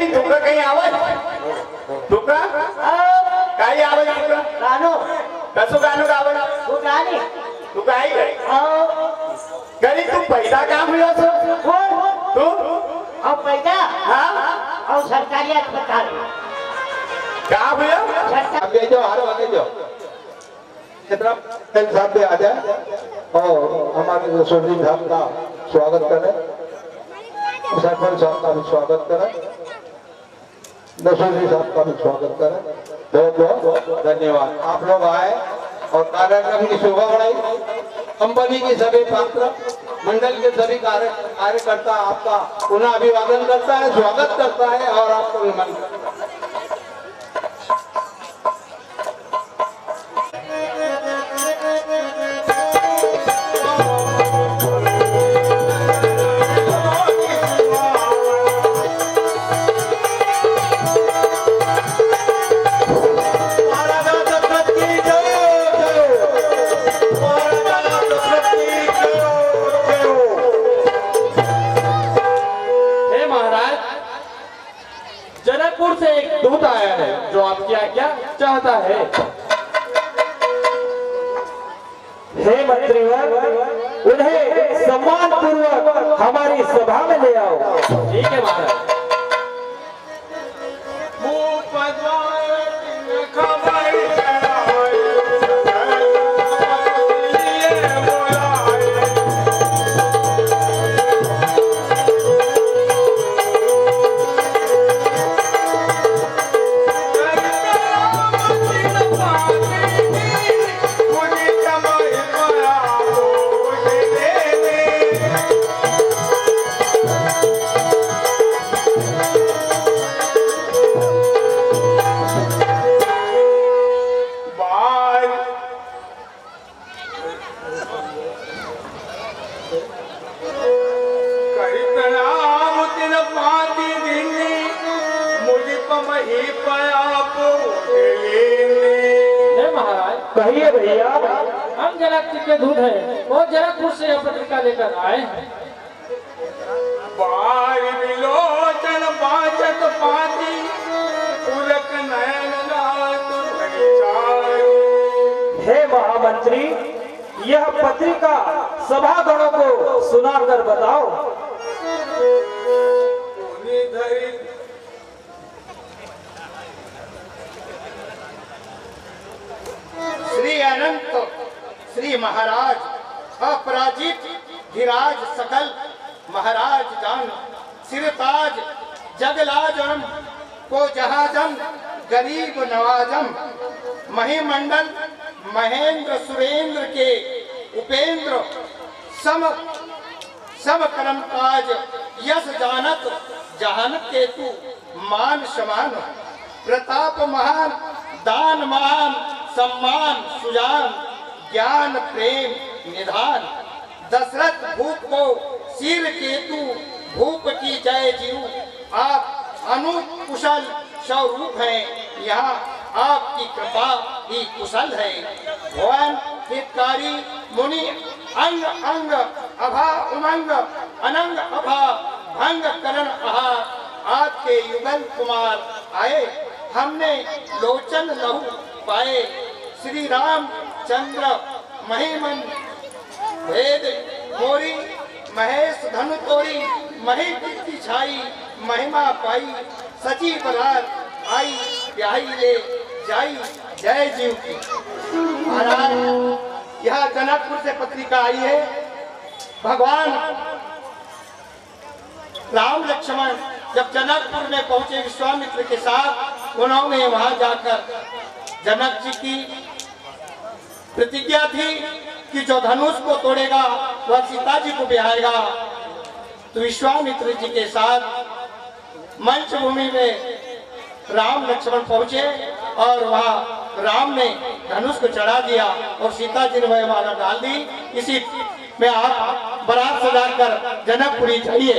कहीं तुका कहीं आवाज तुका काही आवाज तुका गाणं कसं गाणं गावं तू गाणी तू काय घरी तू पैदा काम हुई तू पैदा हाँ सरकारी अस्पताल काम हुई जो हर वाले जो साहब पे आ जाए और हमारे रसोई साहब का स्वागत करें, सरपंच साहब का भी स्वागत करें, रसोई साहब का भी स्वागत करें। बहुत बहुत धन्यवाद। आप लोग आए और कार्यक्रम की शोभा बढ़ाई। कंपनी के सभी पात्र मंडल के सभी कार्यकर्ता आपका पुनः अभिवादन करता है, स्वागत करता है और आपको विमान करता है। जनकपुर से एक दूत आया है जो आपकी आज्ञा चाहता है। हे मंत्रीवर, उन्हें सम्मान पूर्वक हमारी सभा में ले आओ। ठीक है महाराज। कहिए भैया। हम जनक जी के दूध हैं और जनकपुर से यह पत्रिका लेकर आए हैं। हे महामंत्री, यह पत्रिका सभागणों को सुनाकर बताओ। श्री अनंत श्री महाराज अपराजित धीराज सकल महाराज जान सिरताज जगलाजम को जहाजम गरीब नवाजम महिमंडल महेंद्र सुरेंद्र के उपेंद्र सम करम काज यश जानत जहानत केतु मान समान प्रताप महान दान महान सम्मान सुजान ज्ञान प्रेम निधान दशरथ भूप को सिर केतु भूप की जय जीव आप अनुकुशल स्वरूप हैं, यहाँ आपकी कृपा ही कुशल है। भवन हितकारी मुनि अंग अंग अभा उमंग अनंग अभा भंग करण अहा आपके युगल कुमार आए हमने लोचन लहू पाए। श्री राम चंद्र महिमन भेद मोरी महेश धनु तोरी मही कीर्ति छाई महिमा पाई सची बलार आई ब्याही ले जाई जय जीव की। महाराज यहाँ जनकपुर से पत्रिका आई है। भगवान राम लक्ष्मण जब जनकपुर में पहुंचे विश्वामित्र के साथ, उन्होंने वहां जाकर जनक जी की प्रतिज्ञा थी कि जो धनुष को तोड़ेगा वह सीता जी को ब्याहेगा। तो विश्वामित्र जी के साथ मंच भूमि में राम लक्ष्मण पहुंचे और वहां राम ने धनुष को चढ़ा दिया और सीता जी ने वह माला डाल दी। इसी में आप बारात सजाकर जनकपुरी जाइए।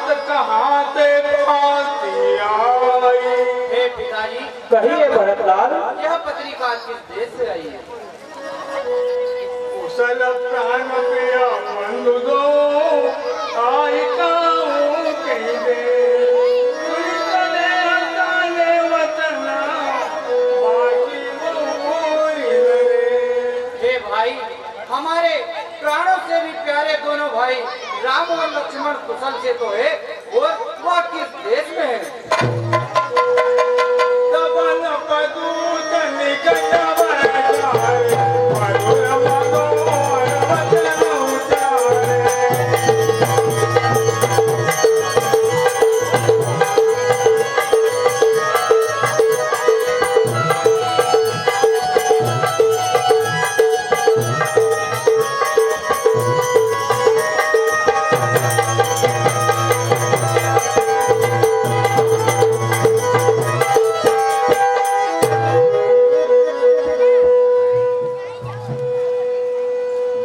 बात कहाँ से फांसी आई। हे पिताजी, कहिए भरतलाल। यह पत्रिका किस देश से आई है? कुशल प्राण प्रिय बंधु दो आई कहूँ कहीं दे सुनले हटाले वचना बाकी मोरी लगे। हे भाई, हमारे प्राणों से भी प्यारे दोनों भाई राम और लक्ष्मण कुशल से तो है, और वह किस देश में है? दबल पदूत निकट बरसाए मधुर मधुर वचन उचारे।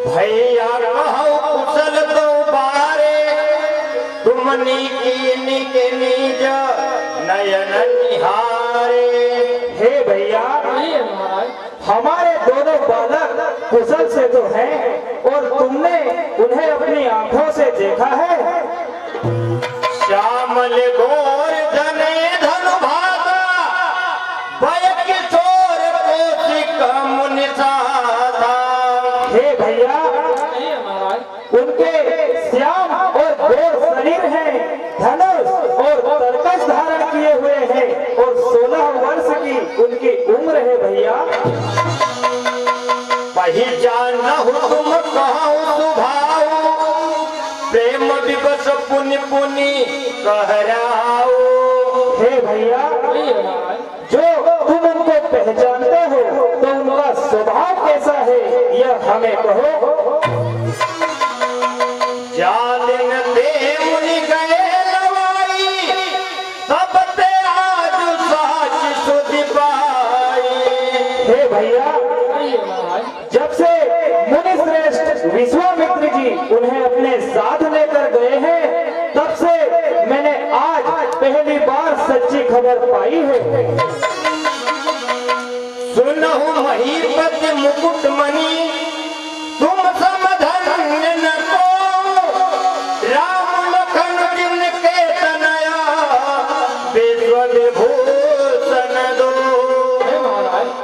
भैया कहो कुशल तो बारे तुमनी की निज नयन निहारे। हे भैया, हमारे दोनों बालक कुशल से तो हैं, और तुमने उन्हें अपनी आंखों से देखा है। श्यामल गोर धने धनु भागा भय किशोर कौशिक मुनि साधा। हे भैया, उनके श्याम और गोर शरीर हैं, धनुष और तरकस धारण किए हुए हैं, और 16 वर्ष की उनकी उम्र है भैया। पहचानहु तुम कहूँ सुभाऊ प्रेम विवश पुनि पुनि कहराओ। हे भैया, जो तुम उनको पहचानते हो तो उनका स्वभाव कैसा है, यह हमें कहो। जालिन दे मुनि गए लवाई सब ते आज साच सुधि पाई। हे भैया, जब से मुनि श्रेष्ठ विश्वामित्र जी उन्हें अपने साथ लेकर गए हैं, तब से मैंने आज पहली बार सच्ची खबर पाई है। सुनहु महीपति मुकुट मणि तुम समधन्य न को राम लखन जिनके तनया विश्व विभूषण दो।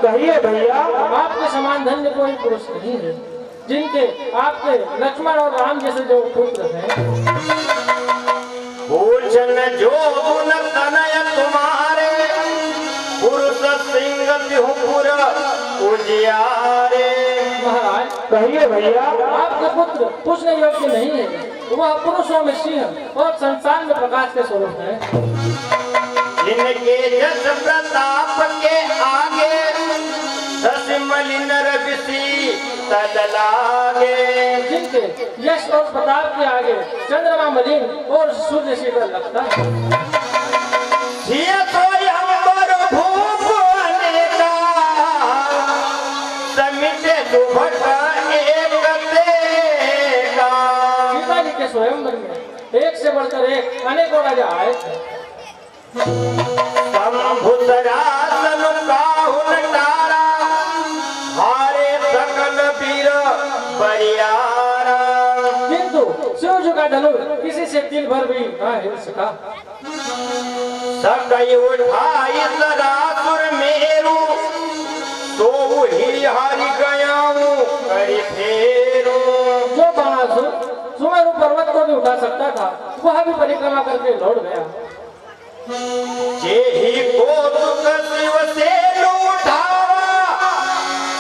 कहिए भैया। आपके समान धन्य कोई पुरुष नहीं है, जिनके आपके लक्ष्मण और राम जैसे जो पुत्र हैं। भूषण जो गुण तनय तुम्हारे पुरुष सिंह बिहुपुर उजियारे। महाराज, कहिए भैया। आपके पुत्र पूछने योग्य नहीं है, वह पुरुषों में सिंह और संसार में प्रकाश के स्वरूप है। जिनके जस प्रताप के आगे दस मलिन रविसी तल लागे। जिनके यश और प्रताप के आगे चंद्रमा मलिन और सूर्य शीतल लगता है। सिय सोई अंबर भूप अनेका समिते दुभट एक तेगा। सीता जी के स्वयंवर में एक से बढ़कर एक अनेकों राजा आए थे। शंभुसरासन काहुन तारा हारे सकल वीर बरियारा। किंतु शिव जी का धनुष किसी से तिल भर भी न हिल सका। सकई उठाई सरासुर मेरू तो ही हारी गयाऊं करी फेरू। जो बाणासुर सुमेरु पर्वत को भी उठा सकता था, वह भी परिक्रमा करके लौट गया। जेहि को दुख शिव से लूटावा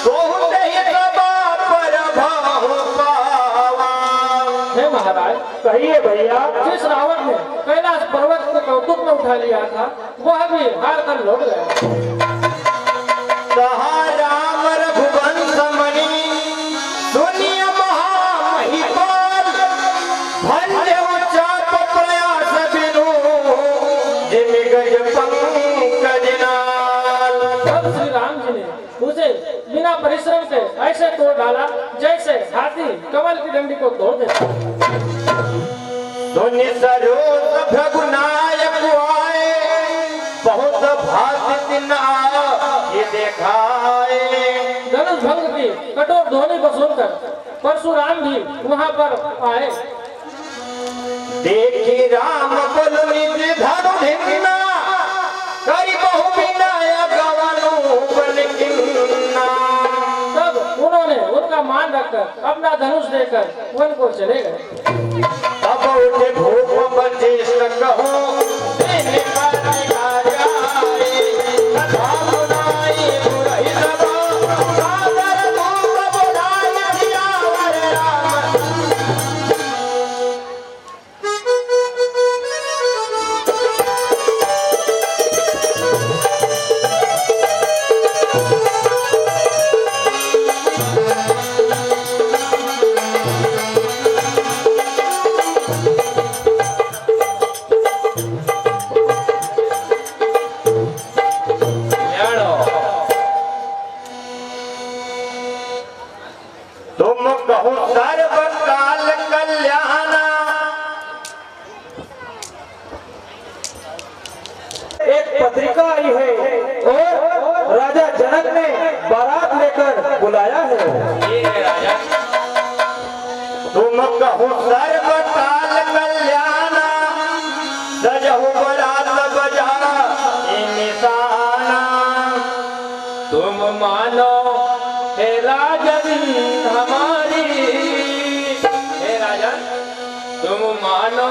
सोहते ही सबा पर भाहु पावा। हे महाराज, कहिए भैया। जिस रावण ने कैलाश पर्वत को कौतुक में उठा लिया था, वह भी हार कर लौट गया। कहा राम रघुवंश मणि दुनिया महामहिपाल भंजे उच्चाप प्रयास बिनु जिम गज पंकज नाल। तब श्री राम जी ने उसे बिना परिश्रम से ऐसे तोड़ डाला जैसे हाथी कमल की डंडी को तोड़ देता। सुनि सरोज भगुनायक आए, बहुत भाग्य दिन ये देखाए। धनुष भंग की कठोर ध्वनि को सुनकर परशुराम भी वहां पर आए। देखी राम बल निज धनु धिन्ना, करि बहु विनय गवनु बन किन्ना। तब उन्होंने उनका मान रखकर अपना धनुष देकर वन को चले गए। तब उठे भूप बंदिश कहो, देने पर राजा आए। कथा सुनाई बुराई सभा, सादर धूप बुलाए सियावर राम। तुम कहो सर्वकाल कल्याणा। एक पत्रिका आई है और राजा जनक ने बारात लेकर बुलाया है। तुम कहो सर्वकाल कल्याणा, सजहु बरात बजा निशाना। तुम मानो हे राजन हमारी, हे राजन तुम मानो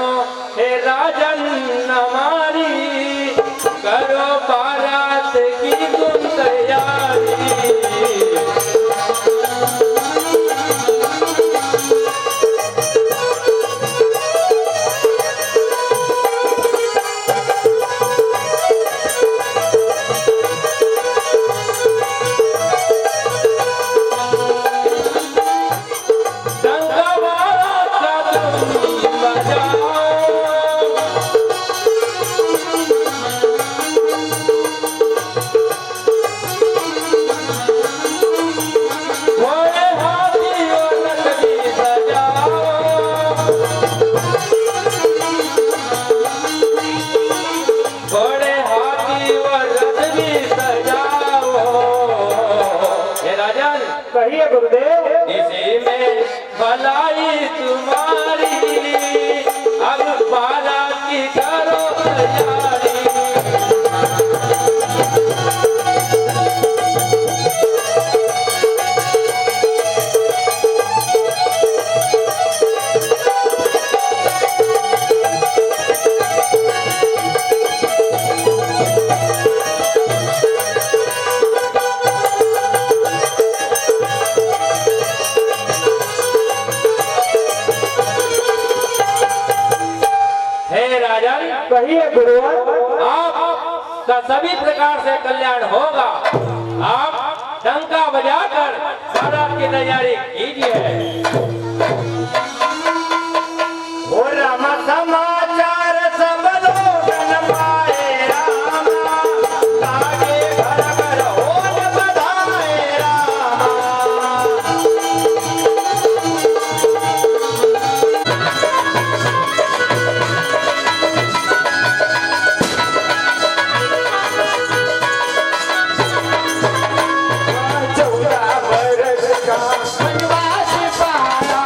हे राजन हमारी, करो बारात की तुम तैयारी। कहिए गुरुदेव। इसी में भलाई तुम्हारी, अब बारात की करो तैयारी। कहिए गुरुवर। आपका सभी प्रकार से कल्याण होगा। आप डंका बजाकर बारात की तैयारी कीजिए। राम समाचार सब लोग न पाए रामा, आगे घर घर होन बधाए रामा। का वनवास पाया,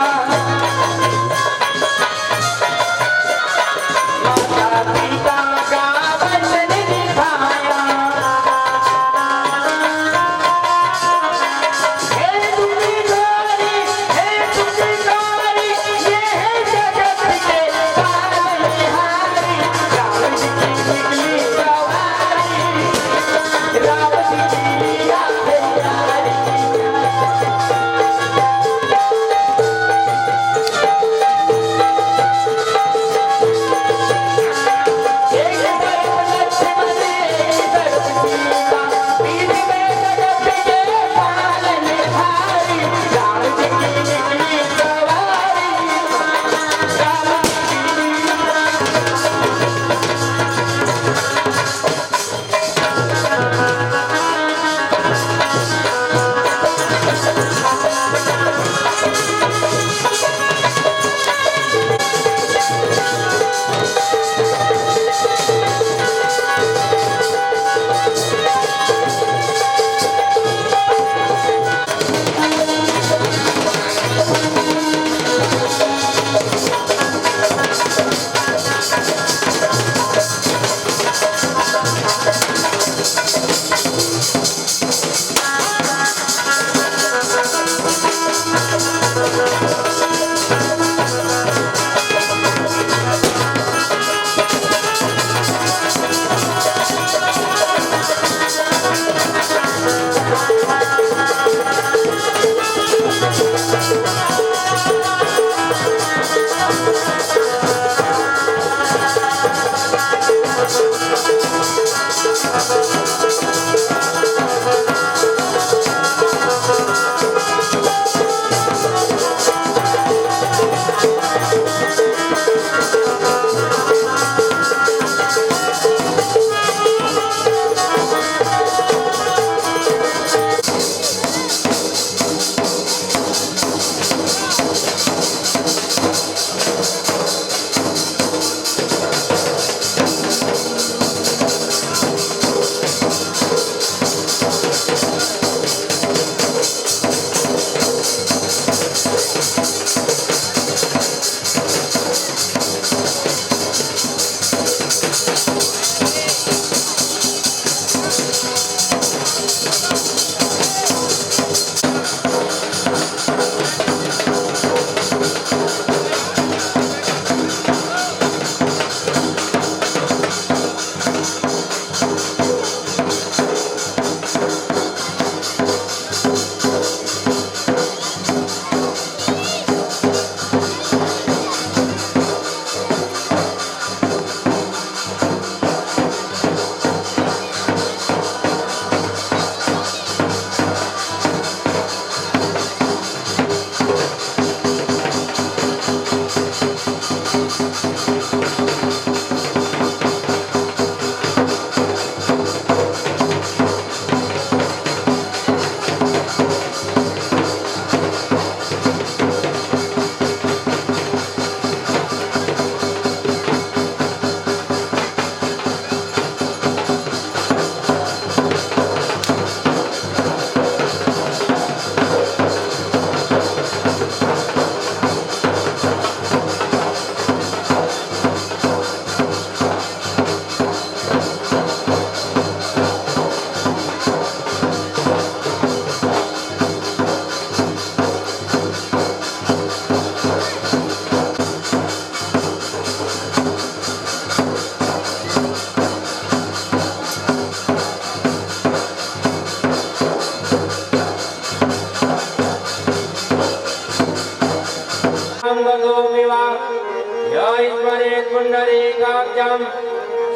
पुंडरीकाक्षं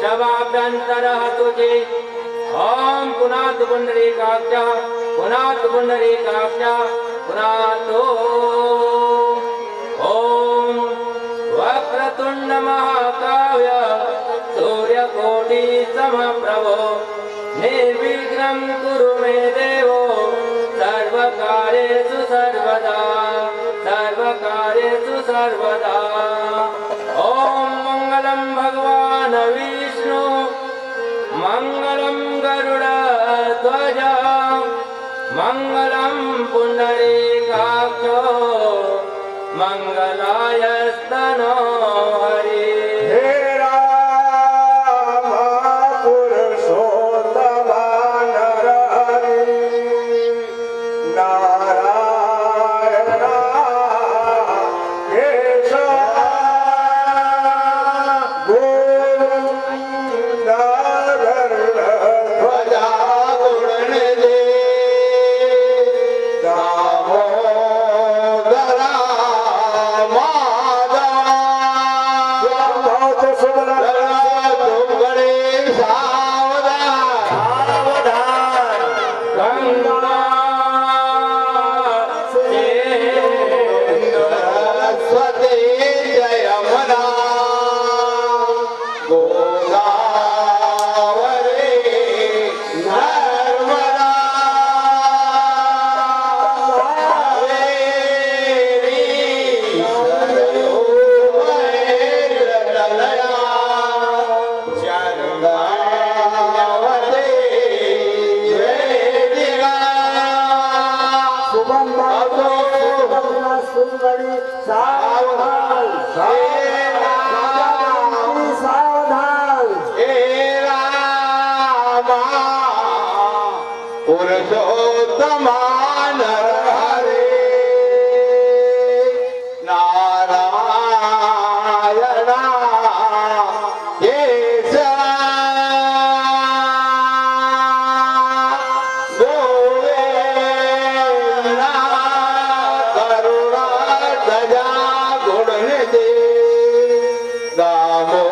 शवाभ्यन्तरः तुजे ॐ पुनात् पुंडरीकाक्षः पुनात् पुंडरीकाक्षः पुनातो ॐ वक्रतुण्ड महाकाय सूर्यकोटि समप्रभो निर्विघ्नं कुरु मे देवो सर्वकार्येषु सर्वदा सर्वकार्येषु सर्वदा ॐ मंगलम भगवान विष्णु मंगलम गरुड़ध्वज मंगलम पुंडरीकाक्ष मंगलाय स्तनो हरि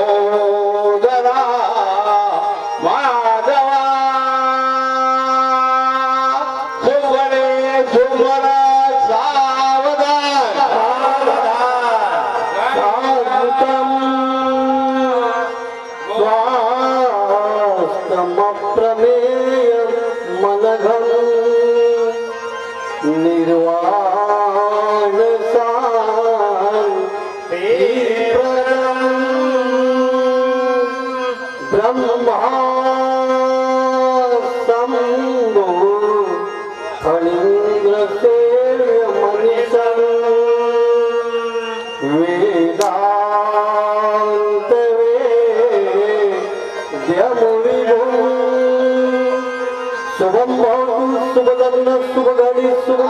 दामोदरा माधवा प्रमेय मनघन निर्वाण ब्रह्मा शंभो फणीन्द्र सेव्य मनीषं वेदांत वेद्यमुनिभुं शुभं भवतु शुभलग्न शुभघड़ी शुभ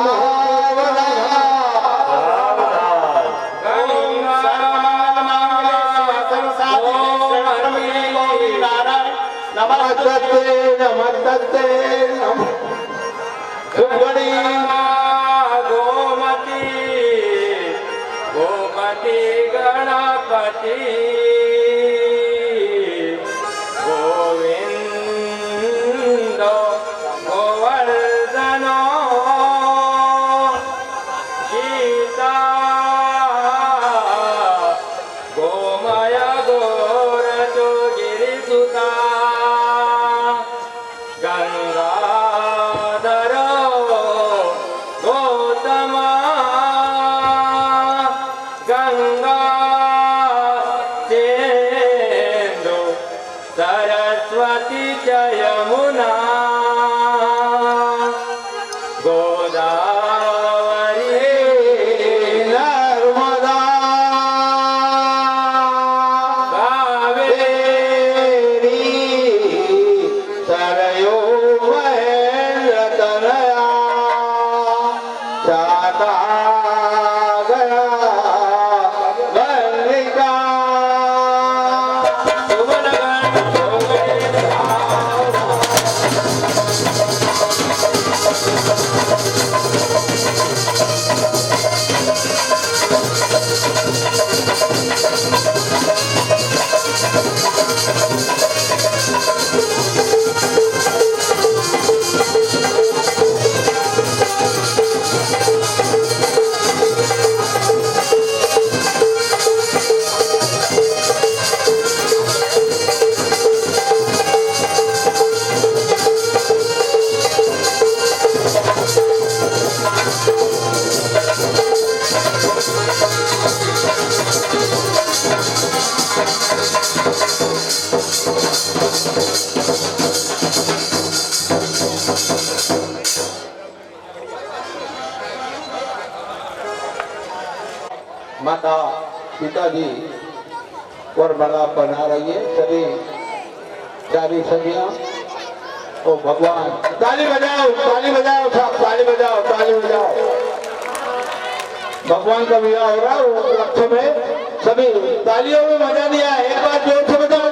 नमस्ते गोमती गोमती गणपति गोविंद गोवर्धन गीता गोमय गोरजो गिरिसुता गंगाधर गौतमा गंगा सेंदु सरस्वती च यमुना गोदावरी नर्मदा कावेरी सरयो महेंद्र तनया चाता गया गंगा माता पिताजी और बड़ा बना रही है सभी चारी सदियां ओ भगवान ताली बजाओ सब ताली बजाओ भगवान का विवाह हो रहा है वो लक्ष्य में सभी तालियों में मजा दिया एक बार जोर से बजाओ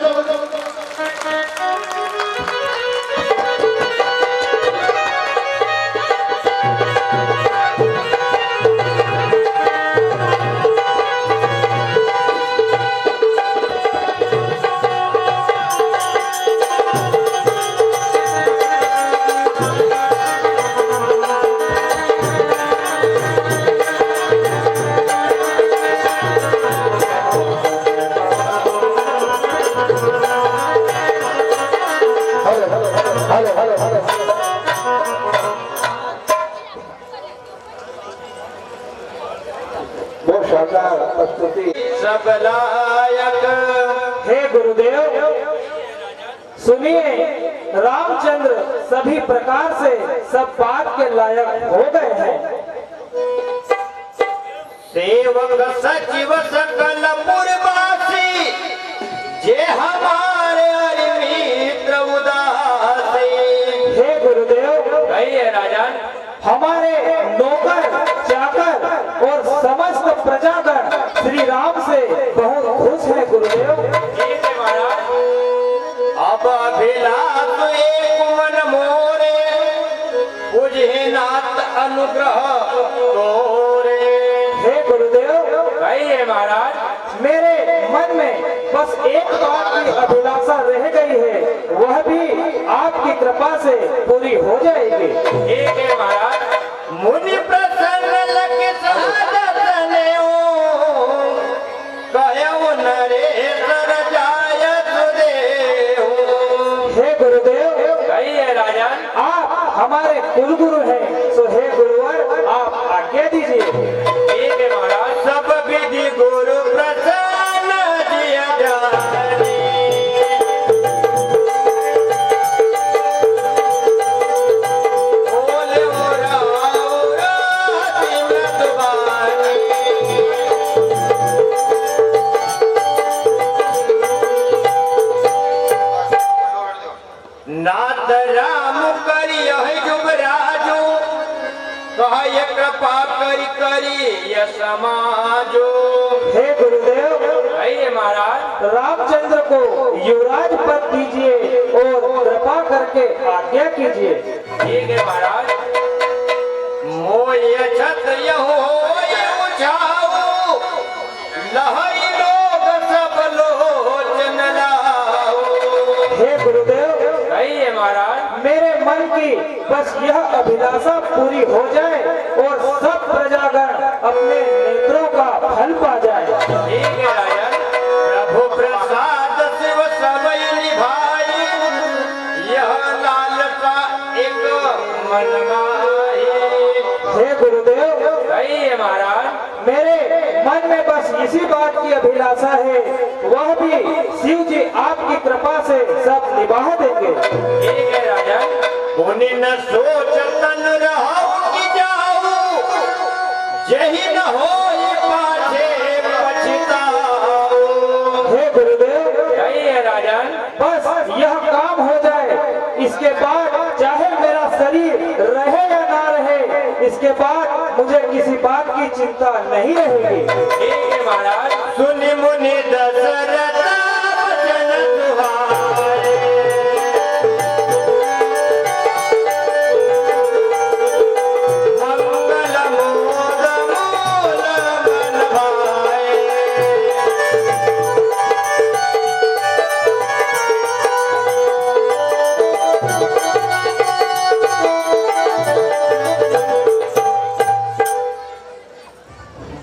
सब लायक हे गुरुदेव, सुनिए, रामचंद्र सभी प्रकार से सब बात के लायक हो गए हैं। सेवक सचिव सकल पुरवासी जे हमारे मित्र उदासी। हे गुरुदेव, कहिए राजन। हमारे नौकर चाकर और समस्त प्रजागण श्री राम से बहुत खुश है गुरुदेव। ठीक है महाराज। अब अभिलाष एक मन मोरे बुझे नाथ अनुग्रह तोरे। हे गुरुदेव, कहिए महाराज। मेरे मन में बस एक बात की अभिलाषा रह गई है, वह भी आपकी कृपा से पूरी हो जाएगी। ठीक है महाराज। मुनि प्रसन्न लगे सहजतनेऊ कहऊ नरेश रजायत देऊ। हे गुरुदेव, कहिए राजन। आप हमारे कुलगुरु हैं, सो हे गुरुवर आप आज्ञा दीजिए। ठीक है महाराज। सब विधि गुरु प्रसन्न जिय जानी, बोले ओरा ओरा दिन दुबानी, नाथ राम करिय जुबराजो, कहिए कृपा करी करी य समाजो। हे गुरुदेव, कहिए महाराज। रामचंद्र को युवराज पद दीजिए और कृपा करके आज्ञा कीजिए। ठीक है महाराज। मोय क्षत्रिय होय उछाऊ, लहई लोग सब लोचन लाओ। हे गुरुदेव, कहिए महाराज। मेरे मन की बस यह अभिलाषा पूरी हो जाए और सब प्रजागण अपने नेत्रों का फल पा जाए। ठीक है राजन। प्रभु प्रसाद शिव सबई निभाई, यह लालसा एक मन माही। हे गुरुदेव, कहिए महाराज। मेरे मन में बस इसी बात की अभिलाषा है, वह भी शिव जी आपकी कृपा से सब निभा देंगे। ठीक है राजन। उन्हीं न सोच तन रहो कि जाऊं, यही न हो पाछे पछताओ। हे गुरुदेव, कहिए राजन। बस यह काम हो जाए, इसके बाद चाहे मेरा शरीर रहे या ना रहे, इसके बाद मुझे किसी बात की चिंता नहीं रहेगी। ठीक है महाराज। सुनि मुनि दशरथ वचन सुहाए, मंगल मोद मूल मन भाए।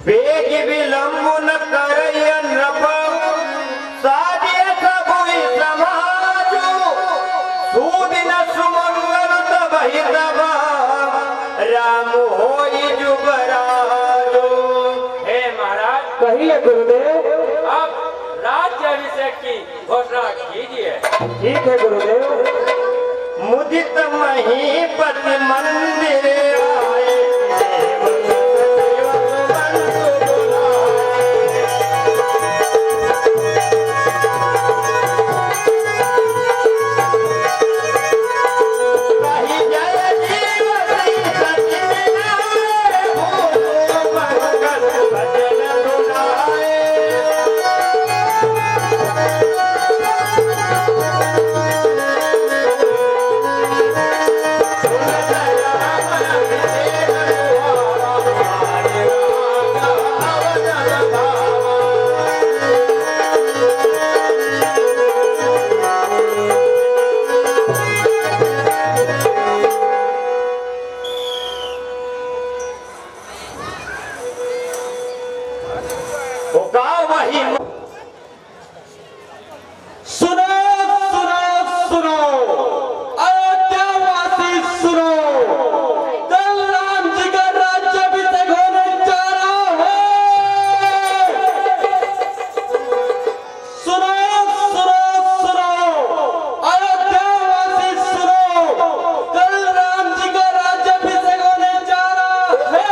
बेग विलंब न करय नृप, साजिय सबुई समाजो। सुदिन सुमंगल तबहि तब, राम होई जुबराजो। हे महाराज। कहिए गुरुदेव। अब राज्य अभिषेक की घोषणा कीजिए। ठीक है गुरुदेव। मुदित महीपति मंदिर आए, सेवक बंधु बुलाए। कहि जय जीव श्री सत्यनारायण, भूलो मंगल भजन सुनाए। सुनो सुनो सुनो, अयोध्यावासी सुनो, कल राम जी का राज्याभिषेक होने जा रहा है। सुनो सुनो सुनो, अयोध्यावासी सुनो, कल राम जी का राज्याभिषेक होने जा रहा है।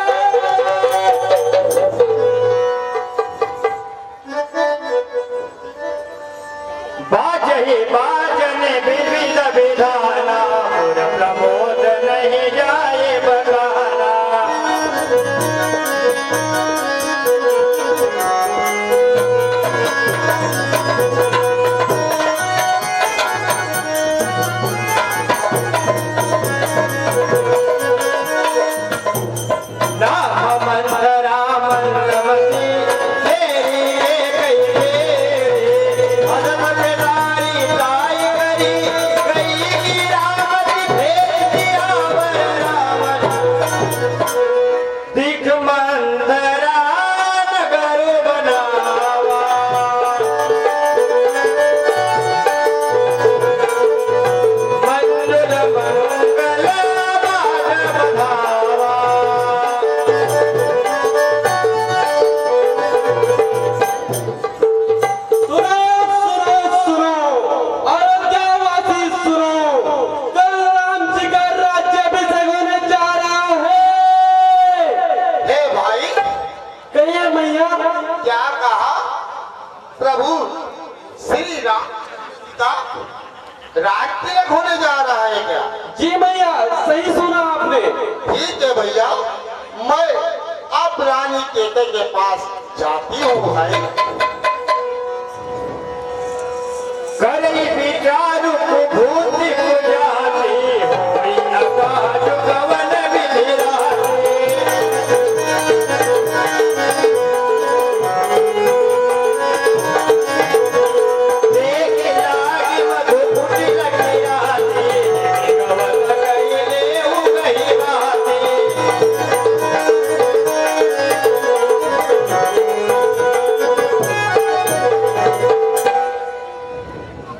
बाजहि बाजन विविध विधाना, और प्रमोद नहीं जाए बगाना। नाम मंत्रा मंत्रवती, तेरी एक ही तेरी, अदम के दारी ताई राज तिलक होने जा रहा है क्या? जी भैया, सही सुना आपने। ठीक है भैया, मैं अब रानी केते के पास जाती हूँ भाई। करई विचारु भूति को जाती होई आकाश गवन विधिराती। देख लागी मधुपुट लगी आती, गवन कइले उगही बाती।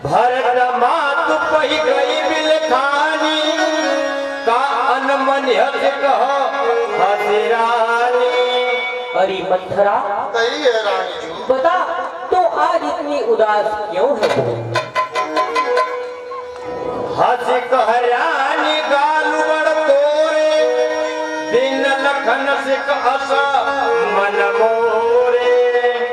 भरत मात पही गई बिलखानी, का अनमन हस कह हसिरानी। अरे मंथरा, सही है रानी जी। बता तो आज इतनी उदास क्यों है? हस कहरानी गालु बड़ तोरे, दिन लखन सिक अस मन मोरे।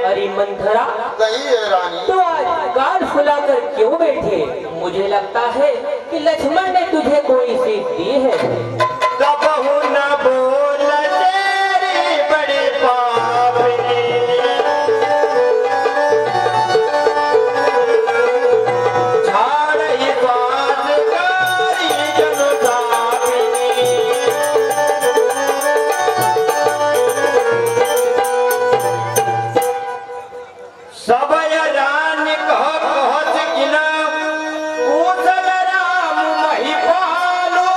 अरे मंथरा, सही है रानी। तो आज गाल फुलाकर क्यों बैठे? मुझे लगता है कि लक्ष्मण ने तुझे कोई सीख दी है। कबहु न बोल तेरी बड़ी पापनी, झाड़ ही बात कारी जनु तापिनी। सब रानी कह कहत किना, कौशल राम महिपालु,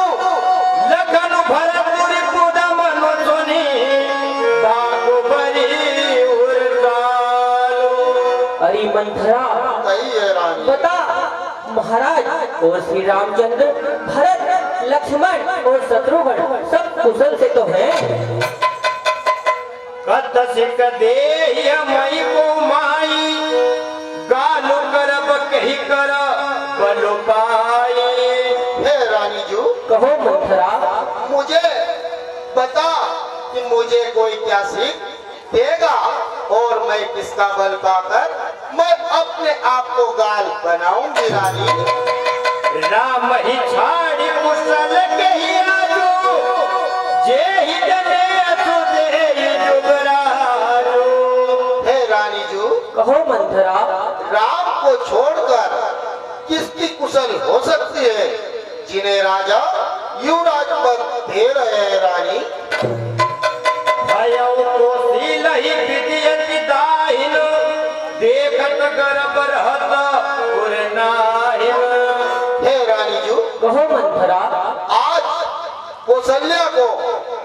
लखन भरत रिपुद मनु सुनी, बाहुबली उर्गालु। अरे मंथरा, सही है रानी। बता महाराज और श्री रामचंद्र, भरत, लक्ष्मण और शत्रुघ्न सब कुशल से तो हैं। कत सिक देहि मई को माई, गालु करब कही कर बलु पाई। हे रानी जी, कहो मंथरा, मुझे बता कि मुझे कोई क्या सीख देगा और मैं किसका बल पाकर मैं अपने आप को गाल बनाऊंगी रानी। राम ही छाड़ी कुशल के ही आजू, जे ही जने असु दे जुगराजू। हे रानी जी, कहो मंथरा, राम को छोड़कर किसकी कुशल हो सकती है जिन्हें राजा युवराज पद दे रहे हैं रानी। भयउ तो सील ही विद्यति दाहिन, देखत गर्भ रहत उर नाहिन। हे रानी जी, कहो मंथरा, आज कौशल्या को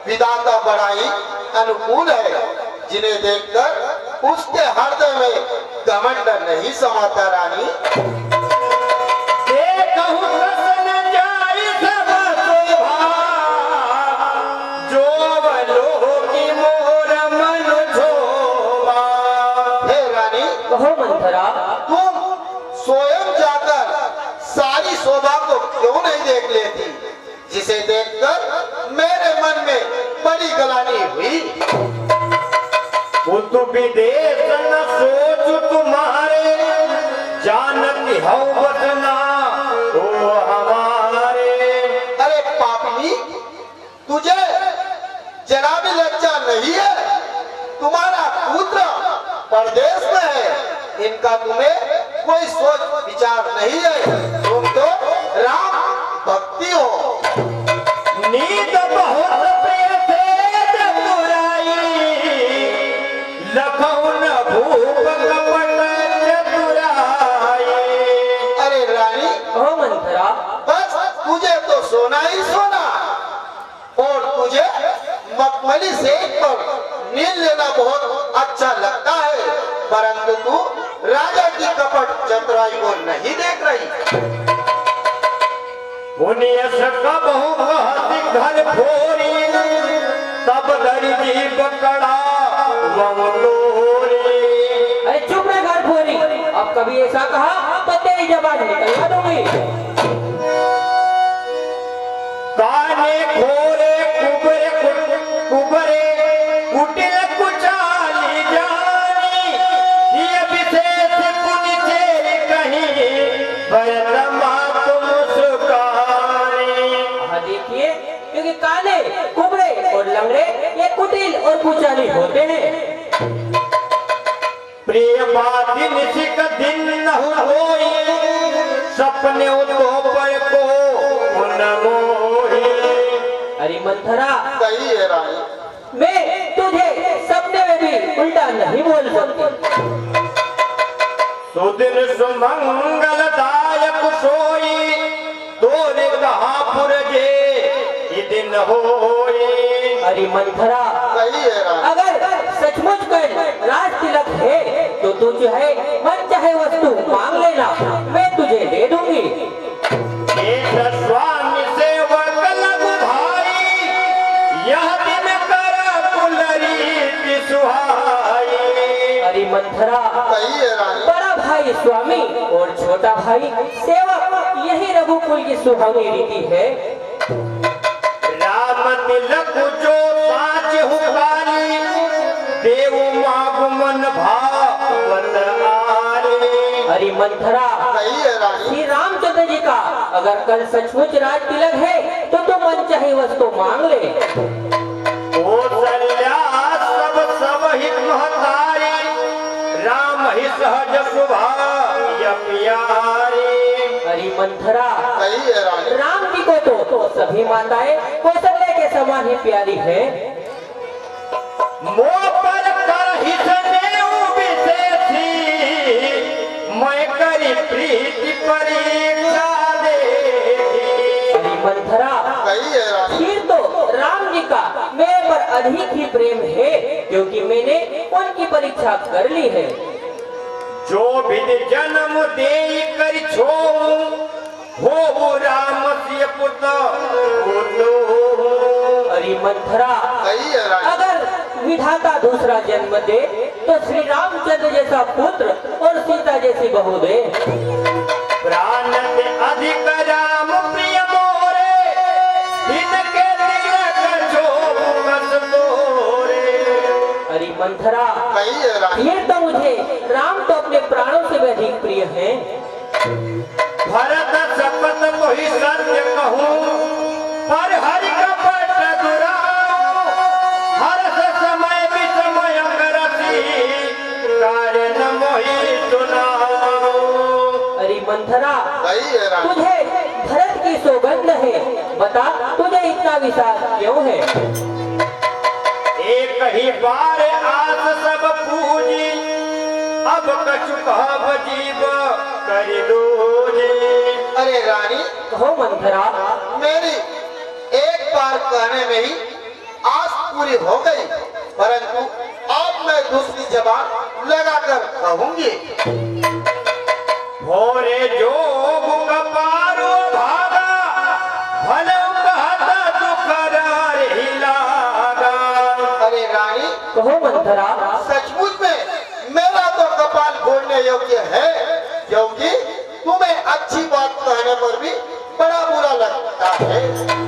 विधाता बढ़ाई अनुकूल है, जिन्हें देखकर उसके हृदय में घमंड नहीं समाता रानी। देखहु रसन जाई सब शोभा, जोवलो की मोर मन शोभा। हे रानी, कहो मंथरा, तुम स्वयं जाकर सारी शोभा को क्यों नहीं देख लेती, जिसे देखकर मेरे मन में बड़ी गलानी हुई। कुतु विदेश न सोचु तुम्हारे, जानती हूँ बतना ओ हमारे। अरे पापी, तुझे जरा भी लज्जा नहीं है? तुम्हारा पुत्र परदेश में है, इनका तुम्हें कोई सोच विचार नहीं है। तुम तो राम भक्ति हो। नींद बहुत प्रिय थे चतुराई, लखऊ न भूप कपट चतुराई। अरे रानी, कहो मंथरा, बस तुझे तो सोना ही सोना और तुझे मखमली सेक पर नींद लेना बहुत अच्छा लगता है, परंतु तू राजा की कपट चतुराई को नहीं देख रही। पुण्य सकबहु कहति घर फोरी, तब धरि जीव कड़ा वंगलोरी। अरे चुप रह घर फोरी, अब कभी ऐसा कहा तो तेरी जबान निकलवा दूंगी। काने खोरे कुबरे कुबरे कुटिल कुचाली जानी, ये विशेष पुनि चेरी कहीं भरत मातो काले, कुबड़े और लंगड़े ये कुटिल और कुचाली होते हैं। प्रिय बात निशिक दिन न होई, सपने तो पर को न मोही। अरे मंथरा, सही है रानी। मैं तुझे सपने में भी उल्टा नहीं बोल सकती। सुदिन सुमंगलदायक सोई, तोरे कहा पुरजे ये दिन होई। अरे मंथरा, सही है रानी। अगर सचमुच कल राज तिलक है तो तू चाहे मन चाहे वस्तु मांग लेना, मैं तुझे दे दूंगी। स्वामी सेवक लघु भाई, यह दिन कर कुलरी सुहाई। अरे मंथरा, सही है रानी। बड़ा भाई स्वामी और छोटा भाई सेवक, यही रघुकुल की सुहावनी रीति है। राम तिलक जो साच हुकारी, देव मागमन भावत आरे। अरे मंथरा, सही है रानी। श्री रामचंद्र जी का अगर कल सचमुच राज तिलक है तो तू मन चाहे वस्तु मांग ले। कौशल्या सब हित महतारी, राम ही सहज सुभाय प्यारे। अरे मंथरा, सही है रानी। राम जी को तो सभी माताएं कौशल्या के समान ही प्यारी है। मोह पर कर हित देव विशेषी, मैं करी प्रीति परीक्षा देखी। अरे मंथरा, सही है रानी। फिर तो राम जी का मेरे पर अधिक ही प्रेम है, क्योंकि मैंने उनकी परीक्षा कर ली है। जो विधि जन्म दे कर छो, हो राम सिय पुत्र अरे मंथरा, सही है रानी। अगर विधाता दूसरा जन्म दे तो श्री रामचंद्र जैसा पुत्र और सीता जैसी बहू दे। प्राण से अधिक राम प्रिय मोरे, इनके तिलक जो बस तोरे। अरे मंथरा, सही है रानी। ये तो मुझे राम तो अपने प्राणों से भी अधिक प्रिय है। भरत शपथ तो ही सत्य कहूँ, पर हरि कपट दुराओ। हर्ष समय विषमय करसी, कार्य न मोहि सुनाओ। अरे मंथरा, सही है रानी। तुझे भरत की सौगंध है, बता तुझे इतना विश्वास क्यों है? एक ही बार आस सब पूजी, अब कछु कहब जीव कर दोजे। अरे रानी, कहो मंथरा। मेरी एक बार कहने में ही आस पूरी हो गई, परंतु अब मैं दूसरी जबान लगाकर कहूंगी। भोरे जोग कपारो भागा, भले कहत दुखरार ही लागा। अरे रानी, कहो मंथरा। सचमुच में मेरा तो कपाल फोड़ने योग्य है, क्योंकि